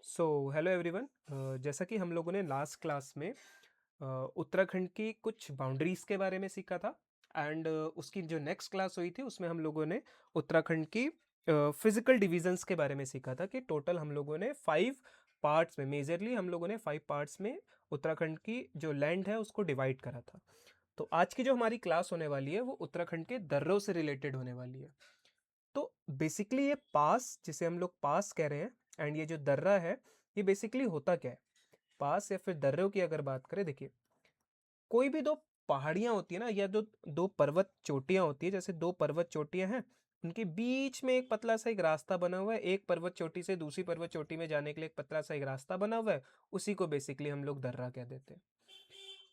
So hello everyone. जैसा कि हम लोगों ने लास्ट क्लास में उत्तराखंड की कुछ बाउंड्रीज के बारे में सीखा था एंड उसकी जो नेक्स्ट क्लास हुई थी उसमें हम लोगों ने उत्तराखंड की फिजिकल डिविजन्स के बारे में सीखा था कि टोटल हम लोगों ने 5 पार्ट्स में, मेजरली हम लोगों ने 5 पार्ट्स में उत्तराखंड की जो लैंड है उसको डिवाइड करा था। तो आज की जो हमारी क्लास होने वाली है वो उत्तराखंड के दर्रों से रिलेटेड होने वाली है। तो बेसिकली ये पास, जिसे हम लोग पास कह रहे हैं, एंड ये जो दर्रा है ये बेसिकली होता क्या है। पास या फिर दर्रों की अगर बात करें, देखिए कोई भी दो पहाड़ियां होती है ना, या दो दो पर्वत चोटियां होती है, जैसे दो पर्वत चोटियां हैं, उनके बीच में एक पतला सा एक रास्ता बना हुआ है, एक पर्वत चोटी से दूसरी पर्वत चोटी में जाने के लिए एक पतला सा एक रास्ता बना हुआ है, उसी को बेसिकली हम लोग दर्रा कह देते हैं।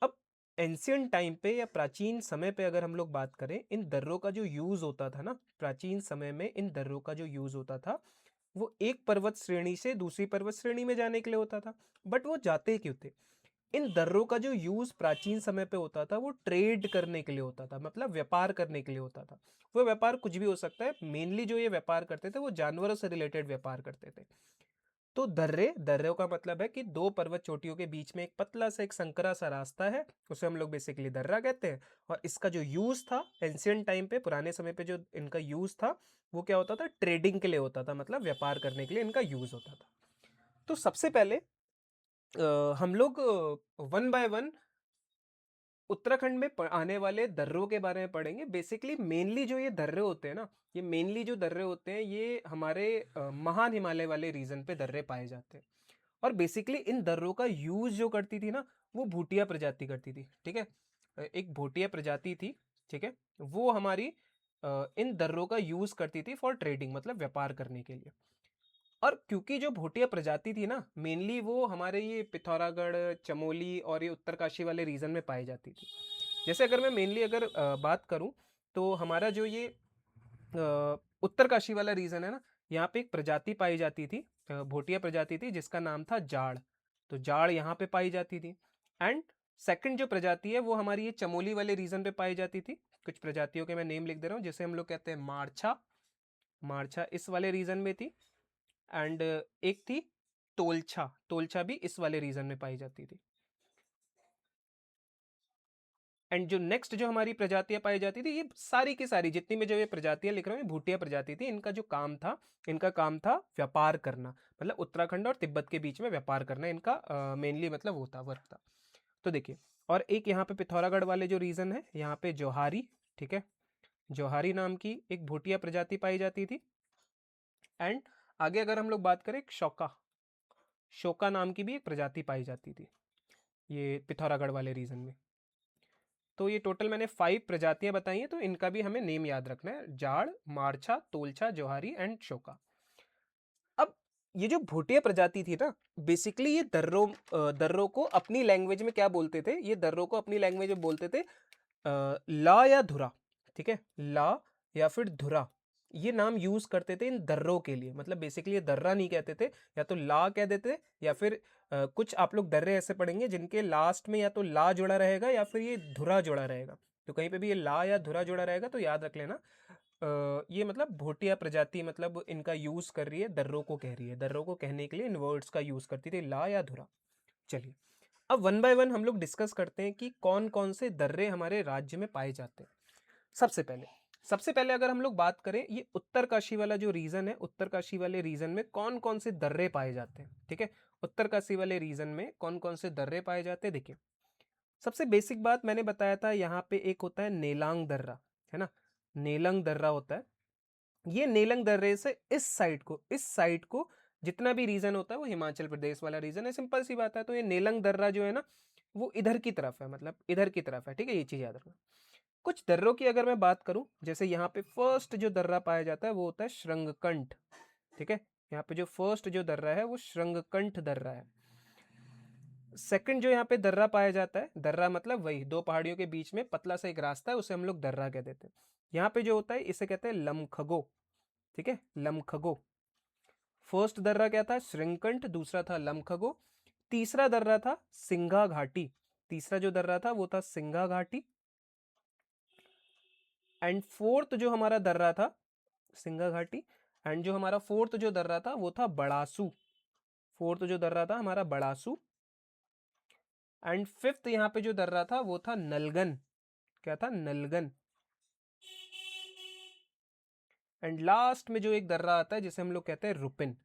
अब एंशियंट टाइम पे या प्राचीन समय पे अगर हम लोग बात करें, इन दर्रों का जो यूज होता था ना, प्राचीन समय में इन दर्रों का जो यूज होता था वो एक पर्वत श्रेणी से दूसरी पर्वत श्रेणी में जाने के लिए होता था। बट वो जाते क्यों थे? इन दर्रों का जो यूज प्राचीन समय पे होता था वो ट्रेड करने के लिए होता था, मतलब व्यापार करने के लिए होता था। वो व्यापार कुछ भी हो सकता है, मेनली जो ये व्यापार करते थे वो जानवरों से रिलेटेड व्यापार करते थे। तो दर्रों का मतलब है कि दो पर्वत चोटियों के बीच में एक पतला सा एक संकरा सा रास्ता है, उसे हम लोग बेसिकली दर्रा कहते हैं। और इसका जो यूज था एंशियंट टाइम पे, पुराने समय पे जो इनका यूज था वो क्या होता था, ट्रेडिंग के लिए होता था, मतलब व्यापार करने के लिए इनका यूज होता था। तो सबसे पहले हम लोग वन बाय वन उत्तराखंड में आने वाले दर्रों के बारे में पढ़ेंगे। बेसिकली मेनली जो ये दर्रे होते हैं ना, ये मेनली जो दर्रे होते हैं ये हमारे महान हिमालय वाले रीजन पे दर्रे पाए जाते हैं। और बेसिकली इन दर्रों का यूज जो करती थी ना, वो भूटिया प्रजाति करती थी। ठीक है, एक भूटिया प्रजाति थी। ठीक है, वो हमारी इन दर्रों का यूज करती थी फॉर ट्रेडिंग, मतलब व्यापार करने के लिए। और क्योंकि जो भूटिया प्रजाति थी ना, मेनली वो हमारे ये पिथौरागढ़, चमोली और ये उत्तरकाशी वाले रीजन में पाई जाती थी। जैसे अगर मैं मेनली अगर बात करूं, तो हमारा जो ये उत्तरकाशी वाला रीजन है ना, यहाँ पे एक प्रजाति पाई जाती थी, भोटिया प्रजाति थी जिसका नाम था जाड़। तो जाड़ यहाँ पे पाई जाती थी। एंड सेकंड जो प्रजाति है वो हमारी ये चमोली वाले रीजन पे पाई जाती थी। कुछ प्रजातियों के मैं नेम लिख दे रहा हूँ, जैसे हम लोग कहते हैं मारछा। मारछा इस वाले रीजन में थी। एंड एक थी तोलछा, तोलछा भी इस वाले रीजन में पाई जाती थी। एंड जो नेक्स्ट जो हमारी प्रजातियां पाई जाती थी, ये सारी की सारी जितनी में जो ये प्रजातियां लिख रहा हूँ, भूटिया प्रजाति थी। इनका जो काम था, इनका काम था व्यापार करना, मतलब उत्तराखंड और तिब्बत के बीच में व्यापार करना इनका मेनली मतलब वो था, वर्क था। तो देखिए, और एक यहाँ पे पिथौरागढ़ वाले जो रीजन है, यहाँ पे जौहारी, ठीक है, जौहारी नाम की एक भूटिया प्रजाति पाई जाती थी। एंड आगे अगर हम लोग बात करें, शौका, शोका नाम की भी एक प्रजाति पाई जाती थी ये पिथौरागढ़ वाले रीजन में। तो ये टोटल मैंने 5 प्रजातियां बताई हैं, तो इनका भी हमें नेम याद रखना है, जाड़, मारछा, तोलछा, जौहारी एंड शोका। अब ये जो भूटिया प्रजाति थी ना, बेसिकली ये दर्रों को अपनी लैंग्वेज में क्या बोलते थे, ये दर्रों को अपनी लैंग्वेज में बोलते थे ला या धुरा। ठीक है, ला या फिर धुरा, ये नाम यूज करते थे इन दर्रों के लिए। मतलब बेसिकली ये दर्रा नहीं कहते थे, या तो ला कह देते, या फिर कुछ आप लोग दर्रे ऐसे पढ़ेंगे जिनके लास्ट में या तो ला जुड़ा रहेगा या फिर ये धुरा जुड़ा रहेगा। तो कहीं पे भी ये ला या धुरा जुड़ा रहेगा तो याद रख लेना, ये मतलब भोटिया प्रजाति, मतलब इनका यूज कर रही है, दर्रों को कह रही है, दर्रों को कहने के लिए इन वर्ड्स का यूज करती थी, ला या धुरा। चलिए, अब वन बाय वन हम लोग डिस्कस करते हैं कि कौन कौन से दर्रे हमारे राज्य में पाए जाते हैं। सबसे पहले सबसे पहले अगर हम लोग बात करें, ये उत्तरकाशी वाला जो रीजन है, उत्तरकाशी वाले रीजन में कौन कौन से दर्रे पाए जाते हैं। ठीक है, उत्तरकाशी वाले रीजन में कौन कौन से दर्रे पाए जाते हैं, देखिए सबसे बेसिक बात मैंने बताया था, यहाँ पे एक होता है नेलांग दर्रा, है ना, नेलंग दर्रा होता है। ये नेलंग दर्रे से इस साइड को जितना भी रीजन होता है वो हिमाचल प्रदेश वाला रीजन है, सिंपल सी बात है। तो ये नेलंग दर्रा जो है ना, वो इधर की तरफ है, मतलब इधर की तरफ है। ठीक है, ये चीज याद रखना। कुछ दर्रों की अगर मैं बात करूं, जैसे यहाँ पे फर्स्ट जो दर्रा पाया जाता है वो होता है श्रृंगकंठ। ठीक है, यहाँ पे जो फर्स्ट जो दर्रा है वो श्रृंगकंठ दर्रा है। सेकंड जो यहाँ पे दर्रा पाया जाता है, दर्रा मतलब वही दो पहाड़ियों के बीच में पतला सा एक रास्ता है, उसे हम लोग दर्रा कह देते हैं। यहाँ पे जो होता है इसे कहते हैं लमखगो। ठीक है, लमखगो। फर्स्ट दर्रा क्या था, श्रृंगकंठ, दूसरा था लमखगो, तीसरा दर्रा था सिंघा घाटी। तीसरा जो दर्रा था वो था सिंघा घाटी। एंड फोर्थ जो हमारा दर्रा था सिंघा घाटी। एंड जो हमारा फोर्थ जो दर्रा था वो था बड़ासू। फोर्थ जो दर्रा था हमारा बड़ासू, एंड फिफ्थ यहाँ पे जो दर्रा था वो था नलगन। क्या था? नलगन। एंड लास्ट में जो एक दर्रा आता है जिसे हम लोग कहते हैं रुपिन।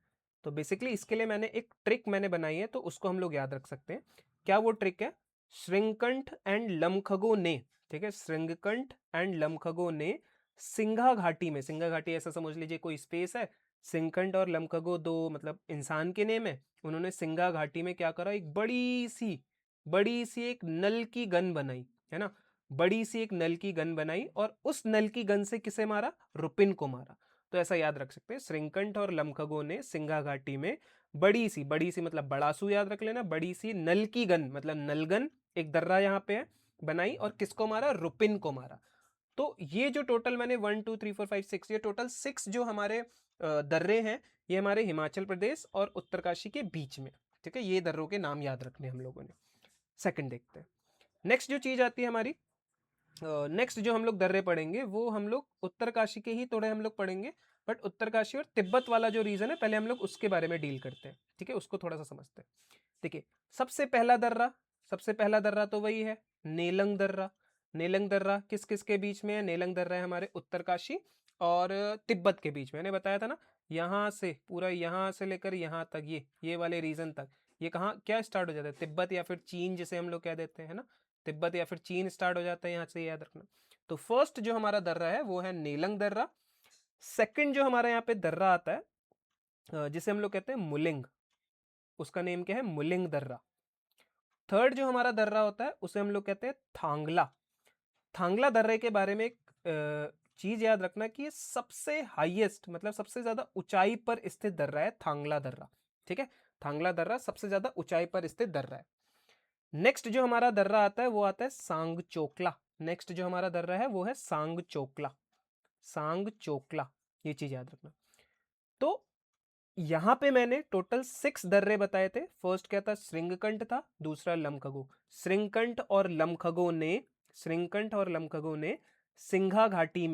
तो बेसिकली इसके लिए मैंने एक ट्रिक मैंने बनाई है, तो उसको हम लोग याद रख सकते हैं। क्या वो ट्रिक है? श्रृंकंठ एंड लमखगो ने, ठीक है, श्रृंगकंठ एंड लमखगो ने सिंघा घाटी में, सिंघा घाटी ऐसा समझ लीजिए कोई स्पेस है, श्रृंकंठ और लमखगो दो मतलब इंसान के नेम है, उन्होंने सिंघा घाटी में क्या करा, एक बड़ी सी एक नल की गन बनाई, है ना, बड़ी सी एक नल की गन बनाई, और उस नल की गन से किसे मारा? रुपिन को मारा। तो ऐसा याद रख सकते हैं, श्रृंकंठ और लमखगो ने सिंघा घाटी में बड़ी सी मतलब बड़ासू याद रख लेना, बड़ी सी नल की गन मतलब नलगन, एक दर्रा यहाँ पे है, बनाई, और किसको मारा? रुपिन को मारा। तो ये जो टोटल मैंने 1 2 3 4 5 6, ये टोटल 6 जो हमारे दर्रे हैं, ये हमारे हिमाचल प्रदेश और उत्तरकाशी के बीच में, ठीक है, ये दर्रों के नाम याद रखने हम लोगों ने। सेकंड देखते हैं। नेक्स्ट जो चीज आती है हमारी, नेक्स्ट जो हम लोग दर्रे पढ़ेंगे वो हम लोग उत्तरकाशी के ही थोड़े हम लोग पढ़ेंगे, बट उत्तरकाशी और तिब्बत वाला जो रीजन है पहले हम लोग उसके बारे में डील करते हैं, ठीक है, उसको थोड़ा सा समझते हैं। देखिए, सबसे पहला दर्रा तो वही है, नेलंग दर्रा। नेलंग दर्रा किस किस के बीच में है? नेलंग दर्रा है हमारे उत्तरकाशी और तिब्बत के बीच में। मैंने बताया था ना, यहाँ से पूरा, यहाँ से लेकर यहाँ तक, ये वाले रीजन तक, ये कहाँ क्या स्टार्ट हो जाता है? तिब्बत या फिर चीन जिसे हम लोग कह देते हैं ना, तिब्बत या फिर चीन स्टार्ट हो जाता है यहाँ से, याद रखना। तो फर्स्ट जो हमारा दर्रा है वो है नेलंग दर्रा। सेकंड जो हमारा यहाँ पे दर्रा आता है जिसे हम लोग कहते हैं मुलिंग, उसका नेम क्या है? मुलिंग दर्रा। थर्ड जो हमारा दर्रा होता है उसे हम लोग कहते हैं थांगला। थांगला दर्रे के बारे में एक चीज याद रखना कि ये सबसे हाईएस्ट मतलब सबसे ज्यादा ऊंचाई पर स्थित दर्रा है, थांगला दर्रा, ठीक है, थांगला दर्रा सबसे ज्यादा ऊंचाई पर स्थित दर्रा है। नेक्स्ट जो हमारा दर्रा आता है वो आता है सांग चोकला। नेक्स्ट जो हमारा दर्रा है वो है सांग चोकला, सांग चोकला, ये चीज याद रखना। तो यहां पे मैंने टोटल 6 दर्रे बताए थे। फर्स्ट क्या था? श्रृंगकंठ था, दूसरा लमखगो। श्रृंगकंठ और लमखगो ने सिंघा घाटी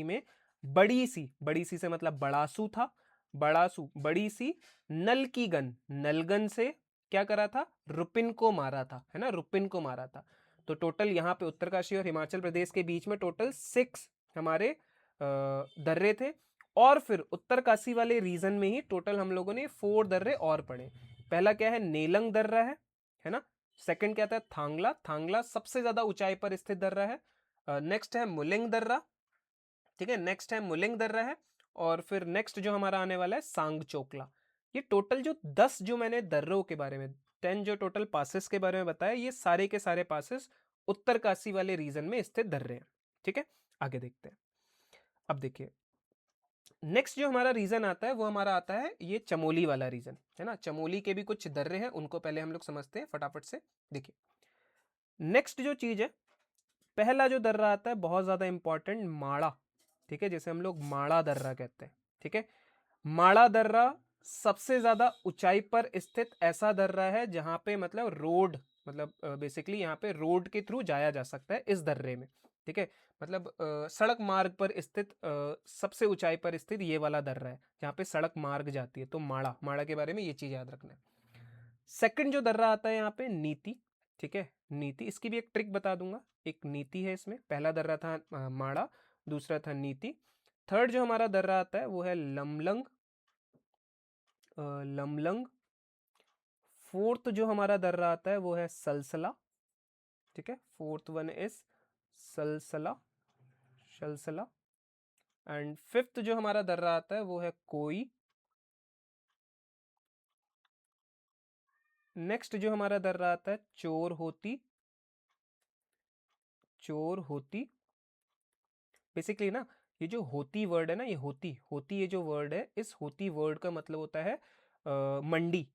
में बड़ी सी से मतलब बड़ासू था, बड़ासू बड़ी सी नल की गन, नलगन से क्या करा था? रुपिन को मारा था, है ना, रुपिन को मारा था। तो टोटल यहाँ पे उत्तरकाशी और हिमाचल प्रदेश के बीच में टोटल 6 हमारे दर्रे थे। और फिर उत्तरकाशी वाले रीजन में ही टोटल हम लोगों ने 4 दर्रे और पढ़े। पहला क्या है? नेलंग दर्रा है ना। सेकंड क्या था? थांगला, थांगला सबसे ज्यादा ऊंचाई पर स्थित दर्रा है। नेक्स्ट है मुलिंग दर्रा, ठीक है, नेक्स्ट है मुलिंग दर्रा है। और फिर नेक्स्ट जो हमारा आने वाला है सांग चोकला। ये टोटल जो 10 जो मैंने दर्रों के बारे में, 10 जो टोटल पासेस के बारे में बताया, ये सारे के सारे पासेस उत्तरकाशी वाले रीजन में स्थित दर्रे हैं, ठीक है। आगे देखते हैं। अब देखिए, नेक्स्ट जो हमारा रीजन आता है वो हमारा आता है ये चमोली वाला रीजन, है ना। चमोली के भी कुछ दर्रे हैं, उनको पहले हम लोग समझते हैं फटाफट से। देखिए, नेक्स्ट जो चीज है, पहला जो दर्रा आता है बहुत ज्यादा इंपॉर्टेंट, माड़ा, ठीक है, जैसे हम लोग माड़ा दर्रा कहते हैं, ठीक है। माड़ा दर्रा सबसे ज्यादा ऊंचाई पर स्थित ऐसा दर्रा है जहां पे मतलब रोड, मतलब बेसिकली यहाँ पे रोड के थ्रू जाया जा सकता है इस दर्रे में, ठीक है। मतलब सड़क मार्ग पर स्थित सबसे ऊंचाई पर स्थित ये वाला दर्रा है जहाँ पे सड़क मार्ग जाती है। तो माड़ा, माड़ा के बारे में ये चीज याद रखना है। सेकंड जो दर्रा आता है यहाँ पे नीति, ठीक है, नीति, इसकी भी एक ट्रिक बता दूंगा। एक नीति है इसमें, पहला दर्रा था माड़ा, दूसरा था नीति। थर्ड जो हमारा दर्रा आता है वो है लमलंग, लमलंग। फोर्थ जो हमारा दर्रा आता है वो है सलसला, ठीक है, फोर्थ वन इज सलसला, सलसला। एंड फिफ्थ जो हमारा दर्रा आता है वो है कोई। नेक्स्ट जो हमारा दर्रा आता है चोर होती, चोर होती। बेसिकली ना, ये जो होती वर्ड है ना, ये होती होती ये जो वर्ड है, इस होती वर्ड का मतलब होता है मंडी।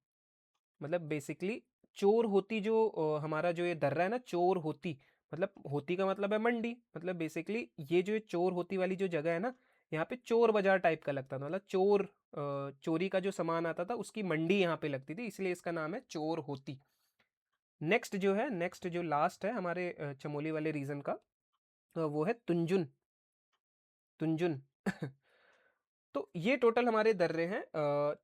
मतलब बेसिकली चोर होती जो हमारा जो ये दर्रा है ना, चोर होती, मतलब होती का मतलब है मंडी। मतलब बेसिकली ये जो चोर होती वाली जो जगह है ना, यहाँ पे चोर बाजार टाइप का लगता था, मतलब चोर चोरी का जो सामान आता था उसकी मंडी यहाँ पे लगती थी, इसलिए इसका नाम है चोर होती। नेक्स्ट जो है, नेक्स्ट जो लास्ट है हमारे चमोली वाले रीजन का, वो है तुंजुन, तुंजुन तो ये टोटल हमारे दर्रे हैं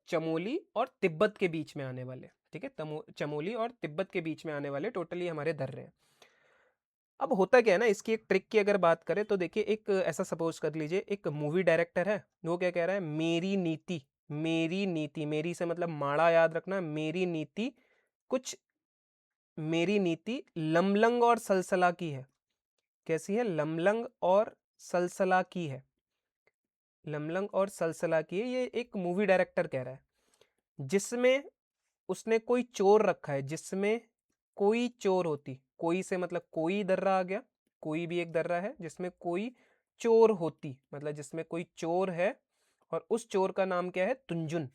चमोली और तिब्बत के बीच में आने वाले, ठीक है। चमोली और तिब्बत के बीच में आने वाले टोटल ये हमारे दर्रे हैं। अब होता क्या है ना, इसकी एक ट्रिक की अगर बात करें तो देखिए, एक ऐसा सपोज कर लीजिए, एक मूवी डायरेक्टर है, वो क्या कह रहा है, मेरी नीति, मेरी नीति, मेरी से मतलब माड़ा याद रखना, मेरी नीति कुछ, मेरी नीति लमलंग और सलसला की है। कैसी है? लमलंग और सलसला की है, लमलंग और सलसला की है। ये एक मूवी डायरेक्टर कह रहा है, जिसमें उसने कोई चोर रखा है, जिसमें कोई चोर होती, कोई से मतलब कोई दर्रा आ गया, कोई भी एक दर्रा है जिसमें कोई चोर होती, मतलब जिसमें कोई चोर है और उस चोर का नाम क्या है? तुंजुन।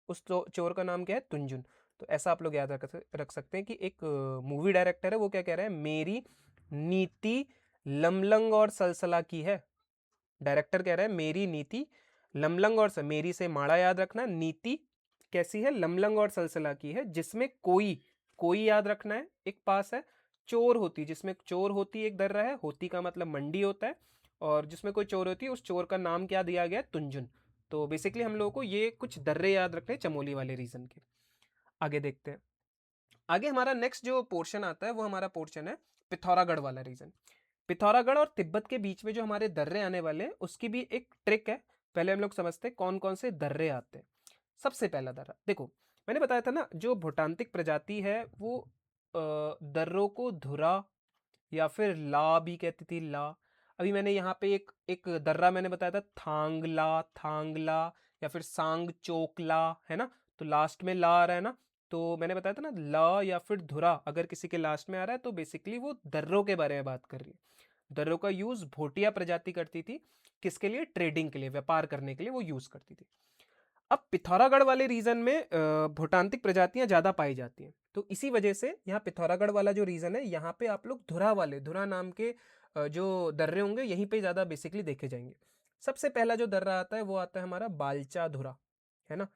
उस चोर का नाम क्या है? तुंजुन। तो ऐसा आप लोग याद रख सकते हैं कि एक मूवी डायरेक्टर है, वो क्या कह रहा है, मेरी नीति लमलंग और सलसला की है। डायरेक्टर कह रहा है मेरी नीति लमलंग और मेरी से माड़ा याद रखना, नीति कैसी है? लमलंग और सलसला की है, जिसमें कोई, कोई याद रखना है, एक पास है, चोर होती, जिसमें चोर होती एक दर्रा है, होती का मतलब मंडी होता है, और जिसमें कोई चोर होती है उस चोर का नाम क्या दिया गया? तुंजुन। तो बेसिकली हम लोगों को ये कुछ दर्रे याद रखने चमोली वाले रीजन के। आगे देखते हैं। आगे हमारा नेक्स्ट जो पोर्शन आता है वो हमारा पोर्शन है पिथौरागढ़ वाला रीजन। पिथौरागढ़ और तिब्बत के बीच में जो हमारे दर्रे आने वाले हैं उसकी भी एक ट्रिक है। पहले हम लोग समझते हैं कौन कौन से दर्रे आते हैं। सबसे पहला दर्रा देखो, मैंने बताया था ना, जो भूटांतिक प्रजाति है वो दर्रों को धुरा या फिर ला भी कहती थी, ला। अभी मैंने यहाँ पे एक एक दर्रा मैंने बताया था, थांगला, थांगला, या फिर सांग चोकला, है ना। तो लास्ट में ला आ रहा है ना, तो मैंने बताया था ना, ला या फिर धुरा अगर किसी के लास्ट में आ रहा है तो बेसिकली वो दर्रों के बारे में बात कर रही है। दर्रों का यूज भोटिया प्रजाति करती थी, किसके लिए? ट्रेडिंग के लिए, व्यापार करने के लिए वो यूज करती थी। अब पिथौरागढ़ वाले रीजन में भूटांतिक प्रजातियां ज्यादा पाई जाती हैं, तो इसी वजह से यहाँ पिथौरागढ़ वाला जो रीजन है, यहाँ पे आप लोग धुरा वाले, धुरा नाम के जो दर्रे होंगे यहीं पे ज्यादा बेसिकली देखे जाएंगे। सबसे पहला जो दर्रा आता है वो आता है हमारा बालचा धुरा, है ना।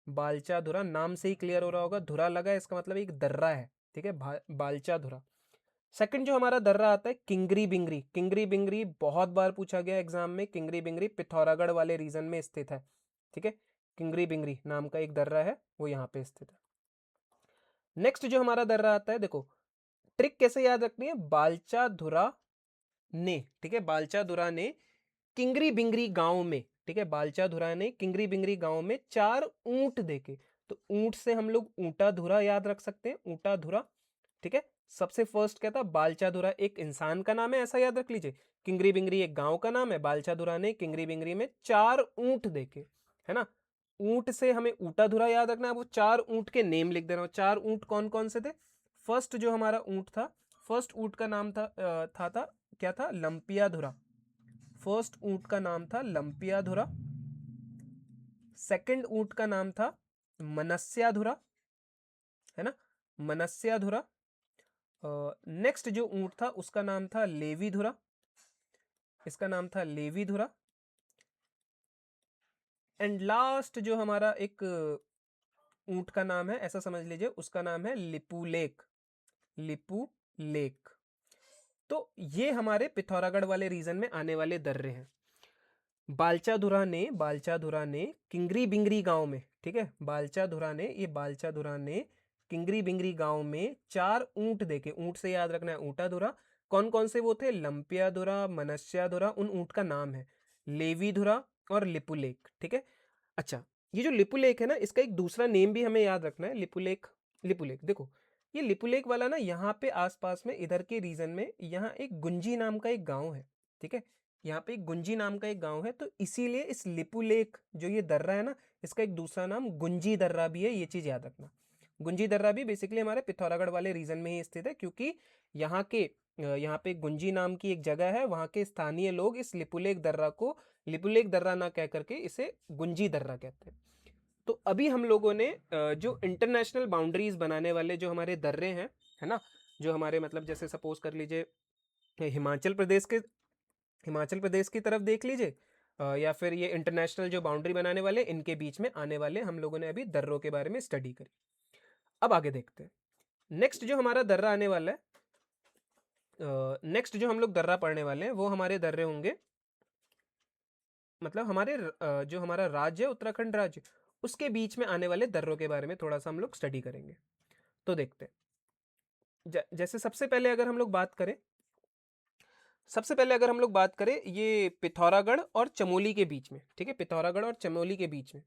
बालचा धुरा नाम से ही क्लियर हो रहा होगा, धुरा लगा है इसका मतलब एक दर्रा है, ठीक है, बालचा धुरा। सेकंड जो हमारा दर्रा आता है किंगरी बिंगरी। किंगरी बिंगरी बहुत बार पूछा गया एग्जाम में, किंगरी बिंगरी पिथौरागढ़ वाले रीजन में स्थित है, ठीक है। किंगरी बिंगरी नाम का एक दर्रा है, वो यहाँ पे स्थित है। नेक्स्ट जो हमारा दर्रा आता है, देखो ट्रिक कैसे याद रखनी है, बालचा धुरा ने, ठीक है, बालचा धुरा ने किंगरी बिंगरी गांव में, ठीक है, बालचा धुरा ने किंगरी बिंगरी गांव में 4 ऊंट देखे। तो ऊंट से हम लोग ऊंटा धुरा याद रख सकते हैं, ऊंटा धुरा, ठीक है। सबसे फर्स्ट क्या था? बालचाधुरा एक इंसान का नाम है, ऐसा याद रख लीजिए। किंगरी बिंगरी एक गांव का नाम है। बालचाधुरा ने किंगरी बिंगरी में 4 ऊंट देखे, है ना। ऊंट से हमें ऊंटाधुरा याद रखना है, वो 4 ऊंट के नेम लिख दे रहा हूं। 4 ऊंट कौन कौन से थे? फर्स्ट जो हमारा ऊंट था, फर्स्ट ऊंट का नाम था क्या था? लंपियाधुरा। फर्स्ट ऊंट का नाम था लंपियाधुरा। सेकंड ऊंट का नाम था मनस्याधुरा, है ना, मनस्याधुरा। नेक्स्ट जो ऊंट था उसका नाम था लेवीधुरा, इसका नाम था लेवीधुरा। एंड लास्ट जो हमारा एक ऊंट का नाम है, ऐसा समझ लीजिए, उसका नाम है लिपुलेक, लिपुलेक। तो ये हमारे पिथौरागढ़ वाले रीजन में आने वाले दर्रे हैं। बालचाधुरा ने किंगरी बिंगरी गांव में, ठीक है, बालचाधुरा ने किंगरी बिंगरी गांव में 4 ऊंट देखे। ऊंट से याद रखना है ऊंटाधुरा। कौन कौन से वो थे? लंपियाधुरा, मनस्याधुरा, उन ऊंट का नाम है लेवीधुरा और लिपुलेक, ठीक है। अच्छा, ये जो लिपुलेक है ना, इसका एक दूसरा नेम भी हमें याद रखना है, लिपुलेक। लिपुलेक देखो, ये लिपुलेक वाला ना यहाँ पे आसपास में इधर के रीजन में यहाँ एक गुंजी नाम का एक गांव है, ठीक है। यहाँ पे एक गुंजी नाम का एक गांव है, तो इसीलिए इस लिपुलेक जो ये दर्रा है ना, इसका एक दूसरा नाम गुंजी दर्रा भी है, ये चीज याद रखना। गुंजी दर्रा भी बेसिकली हमारे पिथौरागढ़ वाले रीजन में ही स्थित है, क्योंकि यहाँ पे गुंजी नाम की एक जगह है, वहाँ के स्थानीय लोग इस लिपुलेक दर्रा को लिपुलेक दर्रा ना कह करके इसे गुंजी दर्रा कहते हैं। तो अभी हम लोगों ने जो इंटरनेशनल बाउंड्रीज बनाने वाले जो हमारे दर्रे हैं, है ना, जो हमारे मतलब जैसे सपोज कर लीजिए हिमाचल प्रदेश की तरफ देख लीजिए, या फिर ये इंटरनेशनल जो बाउंड्री बनाने वाले, इनके बीच में आने वाले हम लोगों ने अभी दर्रों के बारे में स्टडी करी। अब आगे देखते हैं। नेक्स्ट जो हमारा दर्रा आने वाला है, नेक्स्ट जो हम लोग दर्रा पढ़ने वाले हैं वो हमारे दर्रे होंगे मतलब हमारे जो हमारा राज्य है उत्तराखंड राज्य, उसके बीच में आने वाले दर्रों के बारे में थोड़ा सा हम लोग स्टडी करेंगे। तो देखते हैं, जैसे सबसे पहले अगर हम लोग बात करें ये पिथौरागढ़ और चमोली के बीच में, ठीक है, पिथौरागढ़ और चमोली के बीच में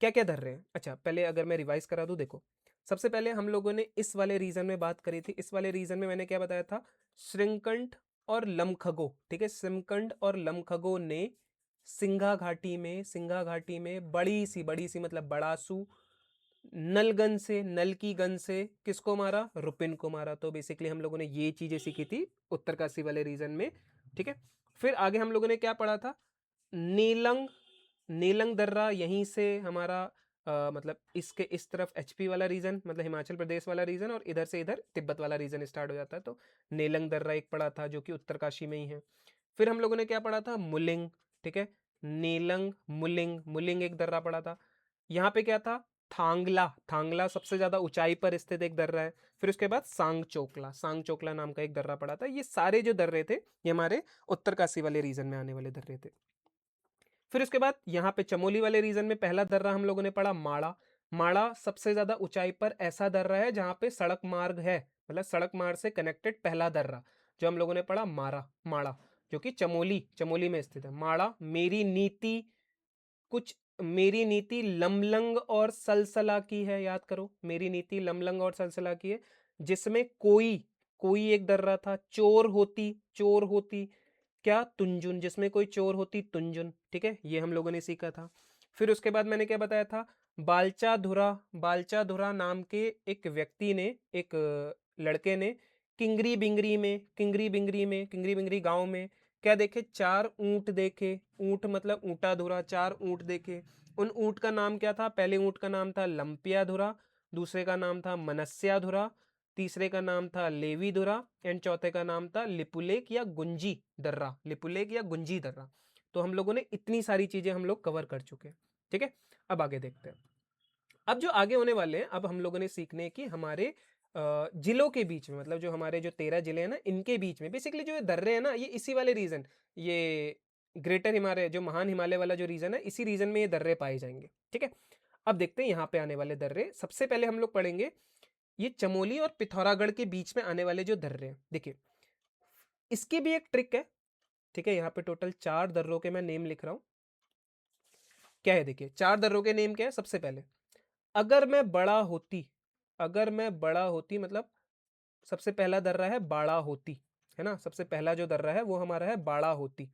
क्या क्या दर्रे हैं। अच्छा, पहले अगर मैं रिवाइज करा दूं, देखो सबसे पहले हम लोगों ने इस वाले रीजन में बात करी थी। इस वाले रीजन में मैंने क्या बताया था, श्रीकंठ और लमखगो, ठीक है, श्रीकंठ और लमखगो ने सिंघा घाटी में बड़ी सी मतलब बड़ासू नलगन से, नल की गन से किसको मारा, रुपिन को मारा। तो बेसिकली हम लोगों ने ये चीजें सीखी थी उत्तरकाशी वाले रीजन में, ठीक है। फिर आगे हम लोगों ने क्या पढ़ा था, नीलंग, नीलंग दर्रा यहीं से हमारा मतलब इसके इस तरफ एचपी वाला रीजन, मतलब हिमाचल प्रदेश वाला रीजन, और इधर से इधर तिब्बत वाला रीजन स्टार्ट हो जाता है। तो नीलंग दर्रा एक पढ़ा था जो कि उत्तरकाशी में ही है। फिर हम लोगों ने क्या पढ़ा था, मुलिंग, ठीक है, नीलंग मुलिंग, मुलिंग एक दर्रा पढ़ा था। यहाँ पे क्या था, थांगला, थांगला सबसे ज्यादा ऊंचाई पर स्थित एक दर्रा है। फिर उसके बाद सांगचोकला, सांगचोकला नाम का एक दर्रा पड़ा था। ये सारे जो दर्रे थे ये हमारे उत्तरकाशी वाले रीजन में आने वाले दर्रे थे। फिर उसके बाद यहाँ पे चमोली वाले रीजन में पहला दर्रा हम लोगों ने पढ़ा माड़ा। माड़ा सबसे ज्यादा ऊंचाई पर ऐसा दर्रा है जहां पे सड़क मार्ग है, मतलब सड़क मार्ग से कनेक्टेड पहला दर्रा जो हम लोगों ने पढ़ा माड़ा, जो कि चमोली चमोली में स्थित है। माड़ा, मेरी नीति, कुछ मेरी नीति लमलंग और सलसला की है, याद करो, मेरी नीति लमलंग और सलसला की है। जिसमें कोई कोई एक दर्रा था, चोर होती क्या, तुंजुन, जिसमें कोई चोर होती तुंजुन, ठीक है, ये हम लोगों ने सीखा था। फिर उसके बाद मैंने क्या बताया था, बालचा धुरा नाम के एक व्यक्ति ने, एक लड़के ने किंगरी बिंगरी गांव में क्या देखे, चार ऊंट देखे। ऊंट मतलब ऊंटा धुरा, चार ऊंट देखे। उन ऊंट का नाम क्या था, पहले ऊंट का नाम था लंपिया धुरा, दूसरे का नाम था मनस्या धुरा, तीसरे का नाम था लेवी धुरा, एंड चौथे का नाम था लिपुलेक या गुंजी दर्रा, लिपुलेक या गुंजी दर्रा। तो हम लोगों ने इतनी सारी चीजें हम लोग कवर कर चुके हैं, ठीक है। अब आगे देखते हैं। अब जो आगे होने वाले हैं, अब हम लोगों ने सीखने की हमारे जिलों के बीच में, मतलब जो हमारे जो 13 जिले हैं ना, इनके बीच में बेसिकली जो दर्रे हैं ना, ये इसी वाले रीजन, ये ग्रेटर हिमालय, जो महान हिमालय वाला जो रीजन है, इसी रीजन में ये दर्रे पाए जाएंगे, ठीक है। अब देखते हैं यहाँ पे आने वाले दर्रे। सबसे पहले हम लोग पढ़ेंगे ये चमोली और पिथौरागढ़ के बीच में आने वाले जो दर्रे हैं। देखिए, इसकी भी एक ट्रिक है, ठीक है। यहाँ पे टोटल 4 दर्रों के मैं नेम लिख रहा हूं। क्या है, देखिए 4 दर्रों के नेम क्या है। सबसे पहले, अगर मैं बड़ा होती, मतलब सबसे पहला दर्रा है बाड़ा होती, है ना, सबसे पहला जो दर्रा है वो हमारा है बाड़ा होती।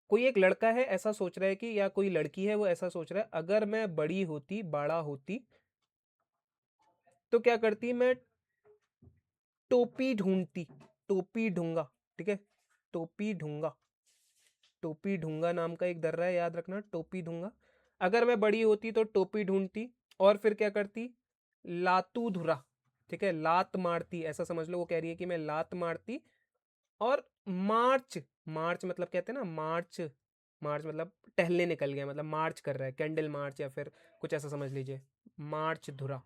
कोई एक लड़का है ऐसा सोच रहा है कि, या कोई लड़की है वो ऐसा सोच रहा है, अगर मैं बड़ी होती, बाड़ा होती, तो क्या करती, मैं टोपी ढूंढती, टोपी ढूंगा, ठीक है, टोपी ढूंगा, टोपी ढूंगा नाम का एक दर्रा है, याद रखना, टोपी ढूंगा। अगर मैं बड़ी होती तो टोपी ढूंढती, और फिर क्या करती, लातू धुरा, ठीक है, लात मारती, ऐसा समझ लो वो कह रही है कि मैं लात मारती, और मार्च, मार्च मतलब कहते हैं ना मार्च, मार्च मतलब टहलने निकल गया, मतलब मार्च कर रहा है, कैंडल मार्च या फिर कुछ ऐसा समझ लीजिए, मार्च धुरा,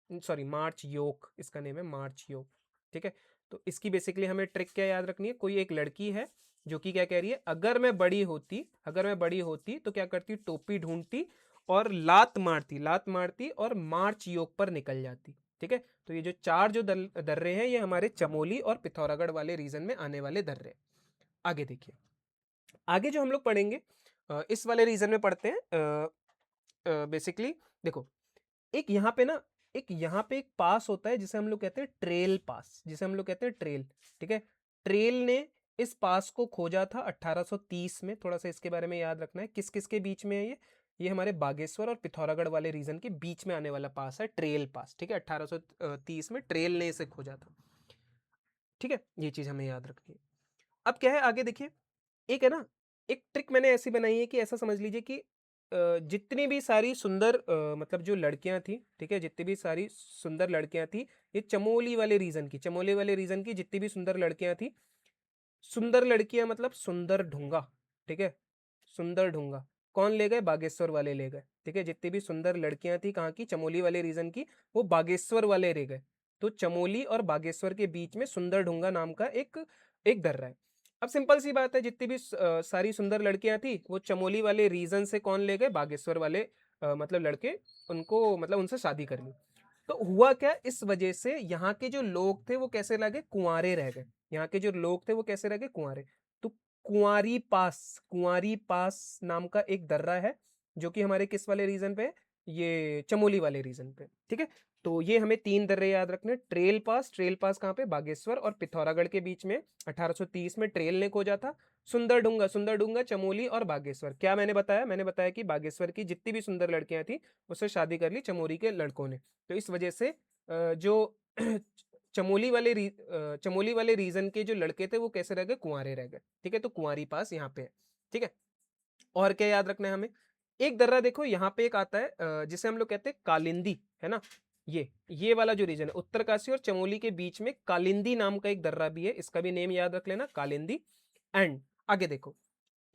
सॉरी मार्च योक, इसका नेम है मार्च योक, ठीक है। तो इसकी बेसिकली हमें ट्रिक क्या याद रखनी है, कोई एक लड़की है जो कि क्या कह रही है, अगर मैं बड़ी होती, तो क्या करती, टोपी ढूंढती और लात मारती और मार्च योग पर निकल जाती, ठीक है। तो ये जो 4 जो दर्रे हैं, ये हमारे चमोली और पिथौरागढ़ वाले रीजन में आने वाले दर्रे। आगे देखिए, आगे जो हम लोग पढ़ेंगे इस वाले रीजन में पढ़ते हैं। बेसिकली देखो, एक यहाँ पे ना, एक पास होता है जिसे हम लोग कहते हैं ट्रेल पास, जिसे हम लोग कहते हैं ट्रेल, ठीक है। ट्रेल ने इस पास को खोजा था 1830 में। थोड़ा सा इसके बारे में याद रखना है, किस किस के बीच में है ये हमारे बागेश्वर और पिथौरागढ़ वाले रीजन के बीच में आने वाला पास है, ट्रेल पास, ठीक है। 1830 में ट्रेल ने इसे खोजा था, ठीक है, ये चीज हमें याद रखनी है। अब क्या है आगे देखिए, एक है ना, एक ट्रिक मैंने ऐसी बनाई है कि ऐसा समझ लीजिए कि जितनी भी सारी सुंदर मतलब जो लड़कियां थी, ठीक है, जितनी भी सारी सुंदर लड़कियां थी, ये चमोली वाले रीजन की जितनी भी सुंदर लड़कियां थी, सुंदर लड़कियां मतलब सुंदर ढूंगा, ठीक है, सुंदर ढूंगा कौन ले गए, बागेश्वर वाले ले गए, ठीक है। जितनी भी सुंदर लड़कियां थी कहाँ की, चमोली वाले रीजन की, वो बागेश्वर वाले रह गए। तो चमोली और बागेश्वर के बीच में सुंदर ढूंगा नाम का एक एक दर्रा है। अब सिंपल सी बात है, जितनी भी सारी सुंदर लड़कियां थी वो चमोली वाले रीजन से कौन ले गए, बागेश्वर वाले मतलब लड़के, उनको मतलब उनसे शादी कर ली। तो हुआ क्या, इस वजह से यहाँ के जो लोग थे वो कैसे लगे, कुंवारे रह गए। यहाँ के जो लोग थे वो कैसे रह गए, कुंवारे। तो कुंवारी पास नाम का एक दर्रा है, जो कि हमारे किस वाले रीजन पे है, ये चमोली वाले रीजन पे, ठीक है। तो ये हमें 3 दर्रे याद रखने। ट्रेल पास कहाँ पे, बागेश्वर और पिथौरागढ़ के बीच में 1830 में ट्रेल ने खोजा था। सुंदर डूंगा चमोली और बागेश्वर। क्या मैंने बताया, मैंने बताया कि बागेश्वर की जितनी भी सुंदर लड़कियां थी उससे शादी कर ली चमोली के लड़कों ने। तो इस वजह से जो चमोली वाले रीजन के जो लड़के थे वो कैसे रह गए, कुंवारे रह गए, ठीक है। तो कुंवारी पास यहाँ पे है, ठीक है। और क्या याद रखना है हमें, एक दर्रा देखो यहाँ पे एक आता है जिसे हम लोग कहते हैं कालिंदी, है ना। ये वाला जो रीजन है उत्तरकाशी और चमोली के बीच में, कालिंदी नाम का एक दर्रा भी है, इसका भी नेम याद रख लेना, कालिंदी। एंड आगे देखो,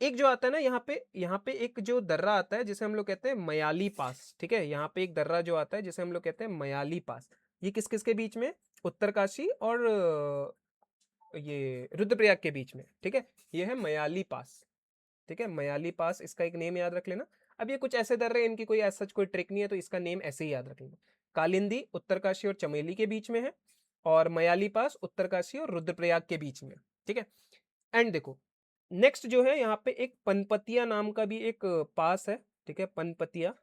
एक जो आता है ना यहाँ पे एक जो दर्रा आता है जिसे हम लोग कहते हैं मयाली पास, ठीक है। यहाँ पे एक दर्रा जो आता है जिसे हम लोग कहते हैं मयाली पास। ये किस किस के बीच में, उत्तरकाशी और ये रुद्रप्रयाग के बीच में, ठीक है। ये है मयाली पास, ठीक है। मयाली पास, इसका एक नेम याद रख लेना। अब ये कुछ ऐसे दर्रे, इनकी कोई ऐसा कोई ट्रिक नहीं है, तो इसका नेम ऐसे ही याद रख लेना। कालिंदी उत्तरकाशी और चमेली के बीच में है, और मयाली पास उत्तरकाशी और रुद्रप्रयाग के बीच में, ठीक है। एंड देखो, नेक्स्ट जो है यहाँ पे एक पनपतिया नाम का भी एक पास है, ठीक है, पनपतिया,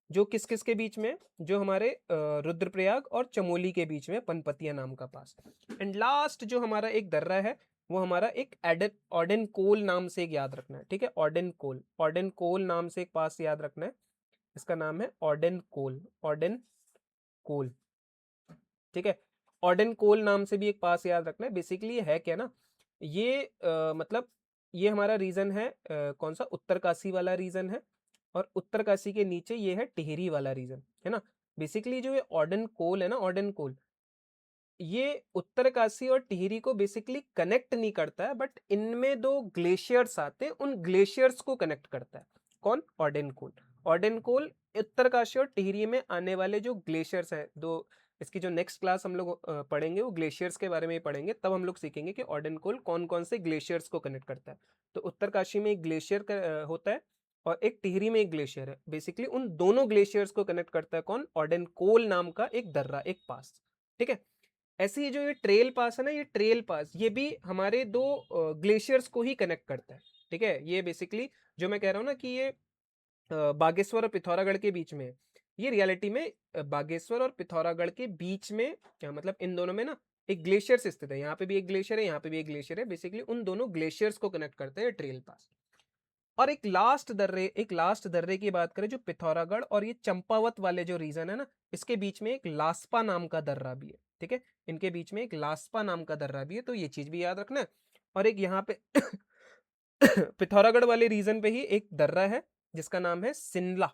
जो किस किस के बीच में, जो हमारे रुद्रप्रयाग और चमोली के बीच में पनपतिया नाम का पास। एंड लास्ट जो हमारा एक दर्रा है वो हमारा एक ऑर्डन कोल नाम से एक याद रखना है, ठीक है। ऑर्डन कोल नाम से एक पास याद रखना है, इसका नाम है ऑर्डन कोल, ठीक है। ऑर्डन कोल नाम से भी एक पास याद रखना है। बेसिकली ये है क्या ना, ये मतलब ये हमारा रीजन है कौन सा, उत्तरकाशी वाला रीजन है, और उत्तरकाशी के नीचे ये है टिहरी वाला रीजन, है ना। बेसिकली जो ये ऑर्डन कोल है ना, ऑर्डन कोल, ये उत्तरकाशी और टिहरी को बेसिकली कनेक्ट नहीं करता है, बट इनमें 2 ग्लेशियर्स आते हैं, उन ग्लेशियर्स को कनेक्ट करता है। कौन, ऑर्डन कोल। ऑर्डन कोल उत्तरकाशी और टिहरी में आने वाले जो ग्लेशियर्स हैं, दो, इसकी जो नेक्स्ट क्लास हम लोग पढ़ेंगे वो ग्लेशियर्स के बारे में ही पढ़ेंगे, तब हम लोग सीखेंगे कि ऑर्डन कोल कौन कौन से ग्लेशियर्स को कनेक्ट करता है। तो उत्तरकाशी में एक ग्लेशियर होता है, और एक टिहरी में एक ग्लेशियर है। बेसिकली उन दोनों ग्लेशियर्स को कनेक्ट करता है कौन, ऑर्डन कोल नाम का एक दर्रा, एक पास, ठीक है। ऐसे ही जो ये ट्रेल पास है ना, ये ट्रेल पास ये भी हमारे 2 ग्लेशियर्स को ही कनेक्ट करता है, ठीक है। ये बेसिकली जो मैं कह रहा हूँ ना कि ये बागेश्वर और पिथौरागढ़ के बीच में है, ये रियलिटी में बागेश्वर और पिथौरागढ़ के बीच में मतलब इन दोनों में ना एक ग्लेशियर स्थित है। यहाँ पे भी एक ग्लेशियर है, यहाँ पे भी एक ग्लेशियर है, बेसिकली उन दोनों ग्लेशियर्स को कनेक्ट करते हैं ट्रेल पास। और एक लास्ट दर्रे की बात करें, जो पिथौरागढ़ और ये चंपावत वाले जो रीजन है ना, इसके बीच में एक लास्पा नाम का दर्रा भी है, ठीक है। इनके बीच में एक लास्पा नाम का दर्रा भी है, तो ये चीज भी याद रखना है। और एक यहाँ पे पिथौरागढ़ वाले रीजन पे ही एक दर्रा है जिसका नाम है सिनला।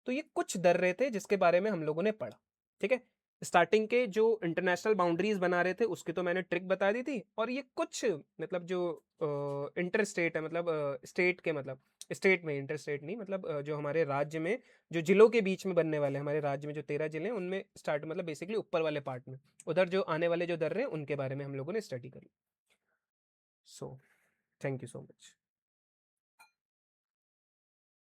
तो ये कुछ दर्रे थे जिसके बारे में हम लोगों ने पढ़ा, ठीक है। स्टार्टिंग के जो इंटरनेशनल बाउंड्रीज बना रहे थे उसकी तो मैंने ट्रिक बता दी थी, और ये कुछ मतलब जो इंटर स्टेट है, मतलब स्टेट के, मतलब स्टेट में, इंटर स्टेट नहीं, मतलब जो हमारे राज्य में जो जिलों के बीच में बनने वाले, हमारे राज्य में जो 13 जिले हैं उनमें स्टार्ट, मतलब बेसिकली ऊपर वाले पार्ट में, उधर जो आने वाले जो दर्रे हैं उनके बारे में हम लोगों ने स्टडी करी। So thank you so much.